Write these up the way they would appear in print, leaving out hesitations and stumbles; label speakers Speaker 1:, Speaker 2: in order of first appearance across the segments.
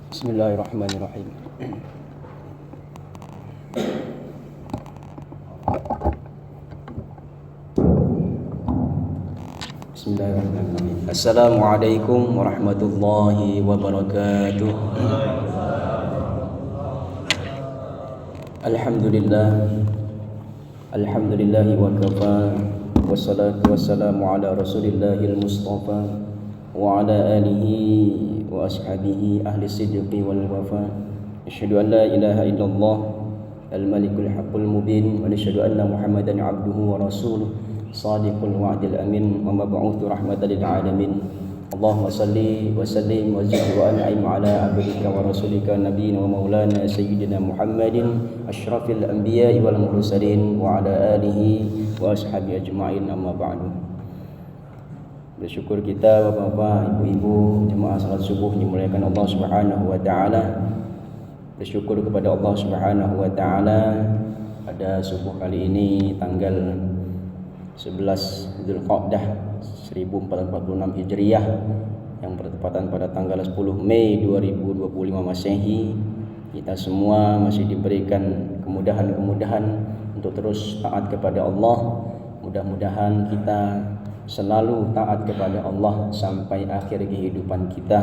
Speaker 1: Bismillahirrahmanirrahim. Bismillahirrahmanirrahim. Assalamualaikum warahmatullahi wabarakatuh. Alhamdulillahi wa kafa. Wassalatu wassalamu ala rasulillahil mustafa wa ala alihi wa ashabihi ahli sidqi wal wafa. Asyhadu an la ilaha illallah al-malikul haqqul mubin wa asyhadu anna muhammadan abduhu wa rasuluh sadiqul wa'dil amin wa mab'utsu rahmatan lil alamin. Allahumma salli wa sallim wa zid wa an'im ala abdika wa rasulika nabiyyina wa maulana sayyidina Muhammadin asyrafil anbiya'i wal mursalin wa ala alihi wa ashabihi ajma'in, amma ba'du. Bersyukur kita bapak-bapak, ibu-ibu, jemaah salat subuh dimuliakan Allah Subhanahu wa taala. Bersyukur kepada Allah Subhanahu wa taala pada subuh kali ini tanggal 11 Dzulqa'dah 1446 Hijriah yang bertepatan pada tanggal 10 Mei 2025 Masehi. Kita semua masih diberikan kemudahan-kemudahan untuk terus taat kepada Allah. Mudah-mudahan kita selalu taat kepada Allah sampai akhir kehidupan kita.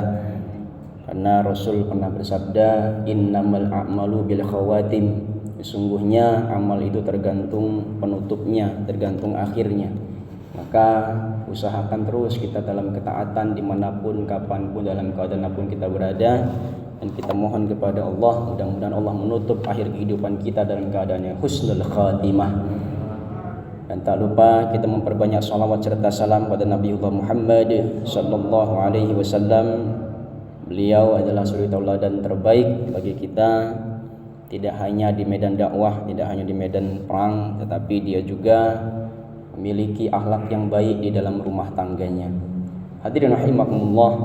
Speaker 1: Karena Rasul pernah bersabda, innamal a'malu bil khawatim. Sesungguhnya amal itu tergantung penutupnya, tergantung akhirnya. Maka usahakan terus kita dalam ketaatan dimanapun, kapanpun, dalam keadaan apapun kita berada. Dan kita mohon kepada Allah, mudah-mudahan Allah menutup akhir kehidupan kita dalam keadaan yang husnul khatimah. Dan tak lupa kita memperbanyak salawat serta salam pada Nabiullah Muhammad sallallahu alaihi wasallam. Beliau adalah suri tauladan terbaik bagi kita, tidak hanya di medan dakwah, tidak hanya di medan perang, tetapi dia juga memiliki akhlak yang baik di dalam rumah tangganya. Hadirin rahimakumullah,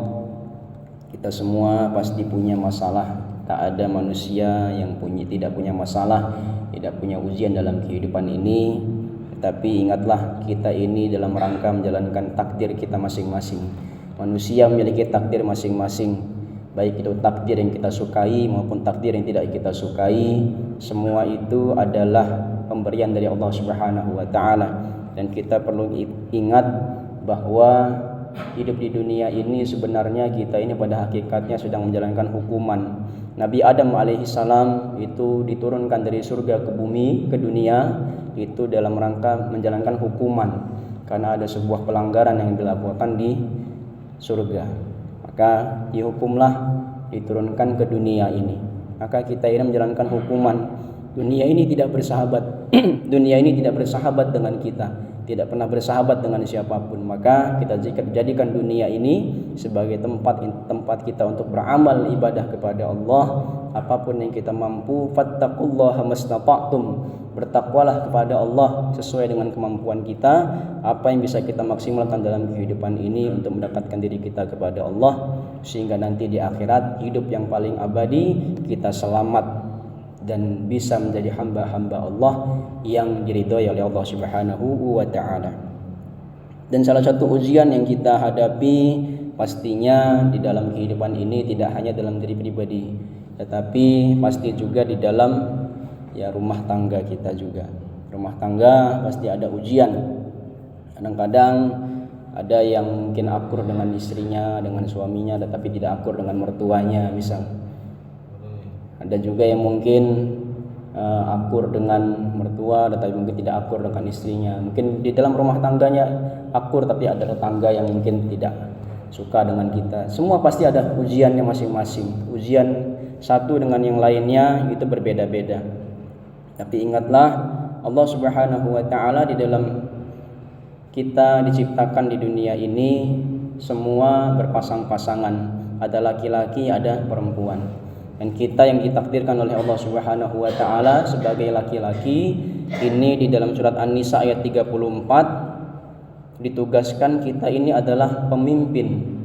Speaker 1: kita semua pasti punya masalah. Tak ada manusia yang tidak punya masalah, tidak punya ujian dalam kehidupan ini. Tetapi ingatlah, kita ini dalam rangka menjalankan takdir kita masing-masing. Manusia memiliki takdir masing-masing, baik itu takdir yang kita sukai maupun takdir yang tidak kita sukai. Semua itu adalah pemberian dari Allah Subhanahu wa taala. Dan kita perlu ingat bahwa hidup di dunia ini sebenarnya kita ini pada hakikatnya sedang menjalankan hukuman. Nabi Adam alaihissalam itu diturunkan dari surga ke bumi, ke dunia, itu dalam rangka menjalankan hukuman karena ada sebuah pelanggaran yang dilakukan di surga. Maka dihukumlah, diturunkan ke dunia ini. Maka kita ini menjalankan hukuman. Dunia ini tidak bersahabat. Dunia ini tidak bersahabat dengan kita, tidak pernah bersahabat dengan siapapun. Maka kita jadikan dunia ini sebagai tempat kita untuk beramal ibadah kepada Allah. Apapun yang kita mampu, fattaqullaha mastata'tum. Bertakwalah kepada Allah sesuai dengan kemampuan kita. Apa yang bisa kita maksimalkan dalam kehidupan ini untuk mendekatkan diri kita kepada Allah, sehingga nanti di akhirat hidup yang paling abadi kita selamat dan bisa menjadi hamba-hamba Allah yang diridhoi oleh Allah Subhanahu wa taala. Dan salah satu ujian yang kita hadapi pastinya di dalam kehidupan ini tidak hanya dalam diri pribadi, tetapi pasti juga di dalam rumah tangga kita juga. Rumah tangga pasti ada ujian. Kadang-kadang ada yang mungkin akur dengan istrinya, dengan suaminya, tetapi tidak akur dengan mertuanya misal. Ada juga yang mungkin akur dengan mertua tetapi mungkin tidak akur dengan istrinya. Mungkin di dalam rumah tangganya akur tapi ada tetangga yang mungkin tidak suka dengan kita. Semua pasti ada ujiannya masing-masing. Ujian satu dengan yang lainnya itu berbeda-beda. Tapi ingatlah, Allah Subhanahu wa taala di dalam kita diciptakan di dunia ini semua berpasang-pasangan. Ada laki-laki, ada perempuan. Dan kita yang ditakdirkan oleh Allah Subhanahu wa taala sebagai laki-laki ini di dalam surat An-Nisa ayat 34 ditugaskan kita ini adalah pemimpin.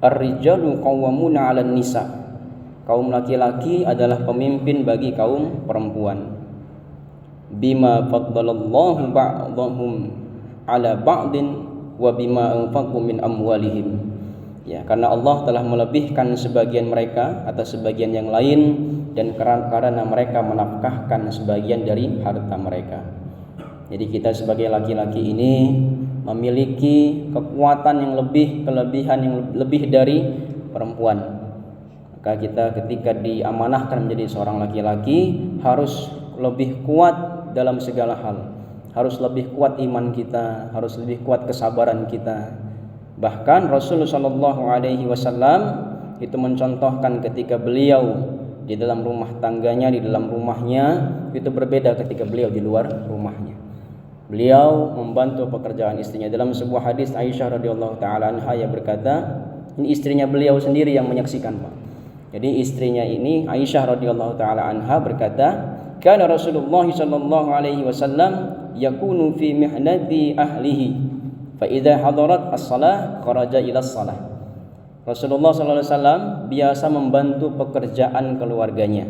Speaker 1: Ar-rijalu qawwamuna 'alan nisa. Kaum laki-laki adalah pemimpin bagi kaum perempuan. Bima faddalallahu ba'dahum 'ala ba'din wa bima anfaqu min amwalihim. Ya, karena Allah telah melebihkan sebagian mereka atas sebagian yang lain, dan karena mereka menafkahkan sebagian dari harta mereka. Jadi kita sebagai laki-laki ini memiliki kekuatan yang kelebihan yang lebih dari perempuan. Maka kita ketika diamanahkan menjadi seorang laki-laki harus lebih kuat dalam segala hal. Harus lebih kuat iman kita, harus lebih kuat kesabaran kita. Bahkan Rasulullah SAW itu mencontohkan ketika beliau di dalam rumah tangganya, di dalam rumahnya, itu berbeda ketika beliau di luar rumahnya. Beliau membantu pekerjaan istrinya. Dalam sebuah hadis Aisyah radhiyallahu taala anha yang berkata, ini istrinya beliau sendiri yang menyaksikan, Pak. Jadi istrinya ini Aisyah radhiyallahu taala anha berkata, "Kana Rasulullah sallallahu alaihi wasallam yakunu fi mihnati ahlihi. Fa idza hadarat as-shalah kharaja ila as-shalah." Rasulullah sallallahu alaihi wasallam biasa membantu pekerjaan keluarganya,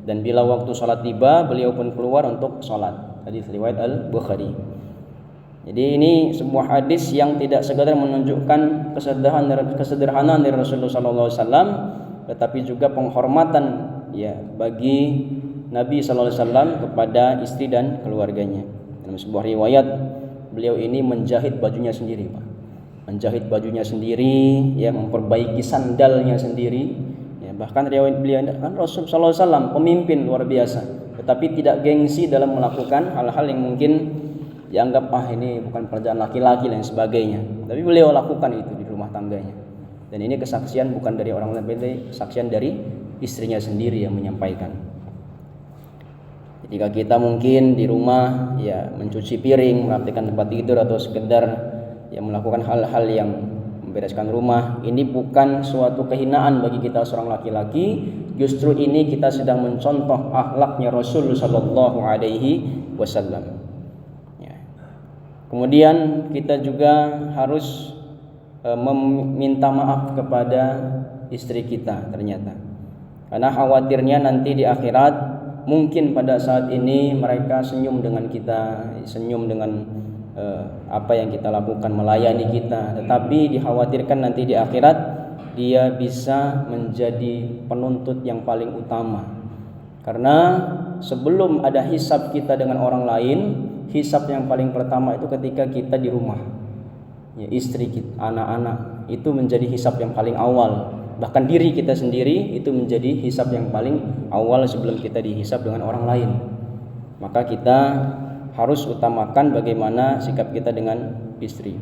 Speaker 1: dan bila waktu salat tiba beliau pun keluar untuk salat. Hadis riwayat Al-Bukhari. Jadi ini sebuah hadis yang tidak sekadar menunjukkan kesederhanaan dari Rasulullah sallallahu alaihi wasallam, tetapi juga penghormatan ya bagi Nabi sallallahu alaihi wasallam kepada istri dan keluarganya. Dalam sebuah riwayat beliau ini menjahit bajunya sendiri, Pak. Menjahit bajunya sendiri, ya, memperbaiki sandalnya sendiri. Ya, bahkan riwayat beliau kan Rasul sallallahu alaihi wasallam pemimpin luar biasa, tetapi tidak gengsi dalam melakukan hal-hal yang mungkin dianggap ini bukan pekerjaan laki-laki dan sebagainya. Tapi beliau lakukan itu di rumah tangganya. Dan ini kesaksian bukan dari orang lain, kesaksian dari istrinya sendiri yang menyampaikan. Jika kita mungkin di rumah ya mencuci piring, merapikan tempat tidur, atau sekedar ya melakukan hal-hal yang membereskan rumah, ini bukan suatu kehinaan bagi kita seorang laki-laki. Justru ini kita sedang mencontoh akhlaknya Rasul sallallahu alaihi wasallam. Ya. Kemudian kita juga harus meminta maaf kepada istri kita ternyata. Karena khawatirnya nanti di akhirat mungkin pada saat ini mereka senyum dengan kita, senyum dengan apa yang kita lakukan, melayani kita, tetapi dikhawatirkan nanti di akhirat dia bisa menjadi penuntut yang paling utama. Karena sebelum ada hisab kita dengan orang lain, hisab yang paling pertama itu ketika kita di rumah, ya, istri kita, anak-anak, itu menjadi hisab yang paling awal. Bahkan diri kita sendiri itu menjadi hisab yang paling awal sebelum kita dihisab dengan orang lain. Maka kita harus utamakan bagaimana sikap kita dengan istri.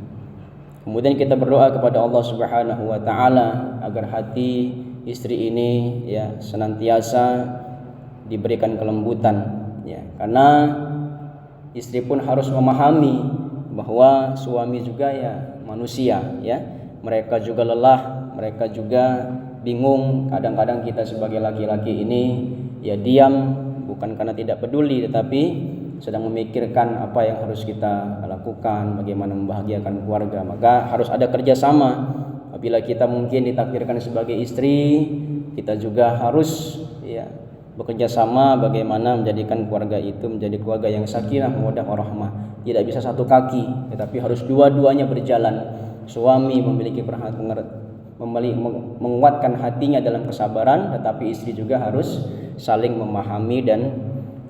Speaker 1: Kemudian kita berdoa kepada Allah Subhanahu wa taala agar hati istri ini ya senantiasa diberikan kelembutan, ya. Karena istri pun harus memahami bahwa suami juga ya manusia, ya. Mereka juga lelah, mereka juga bingung. Kadang-kadang kita sebagai laki-laki ini ya diam, bukan karena tidak peduli, tetapi sedang memikirkan apa yang harus kita lakukan, bagaimana membahagiakan keluarga. Maka harus ada kerjasama. Apabila kita mungkin ditakdirkan sebagai istri, kita juga harus ya bekerja sama bagaimana menjadikan keluarga itu menjadi keluarga yang sakinah, mawaddah, warahmah. Tidak bisa satu kaki, tetapi harus dua-duanya berjalan. Suami memiliki menguatkan hatinya dalam kesabaran, tetapi istri juga harus saling memahami dan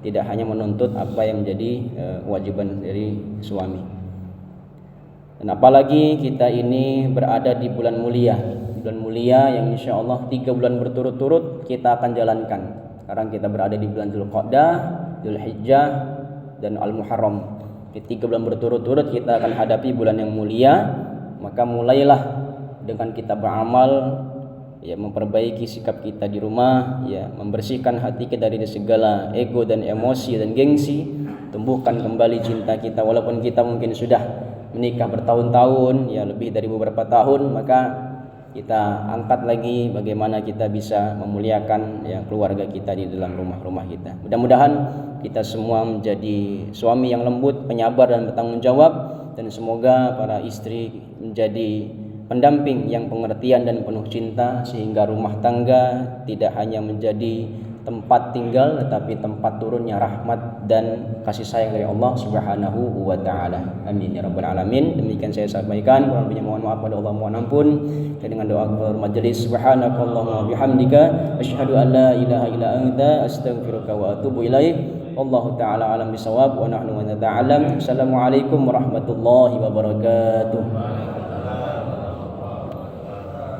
Speaker 1: tidak hanya menuntut apa yang menjadi kewajiban dari suami. Dan apalagi kita ini berada di bulan mulia yang insya Allah 3 bulan berturut-turut kita akan jalankan. Sekarang kita berada di bulan Dzulqa'dah, Dzulhijjah, dan Al-Muharram. Di 3 bulan berturut-turut kita akan hadapi bulan yang mulia. Maka mulailah dengan kita beramal, ya, memperbaiki sikap kita di rumah, ya, membersihkan hati kita dari segala ego dan emosi dan gengsi, tumbuhkan kembali cinta kita. Walaupun kita mungkin sudah menikah bertahun-tahun, ya lebih dari beberapa tahun, maka kita angkat lagi bagaimana kita bisa memuliakan ya keluarga kita di dalam rumah-rumah kita. Mudah-mudahan kita semua menjadi suami yang lembut, penyabar, dan bertanggung jawab, dan semoga para istri menjadi pendamping yang pengertian dan penuh cinta, sehingga rumah tangga tidak hanya menjadi tempat tinggal tetapi tempat turunnya rahmat dan kasih sayang dari Allah Subhanahu wa taala. Amin ya rabbal alamin. Demikian saya sampaikan, kurang lebihnya mohon maaf pada Allah, mohon ampun. Dan dengan doa kepada majelis, subhanakallahumma bihamdika asyhadu an la ilaha illa anta astaghfiruka wa atubu ilaik. Wallahu taala alam bisawab wa nahnu wa nata'alam. Assalamualaikum warahmatullahi wabarakatuh.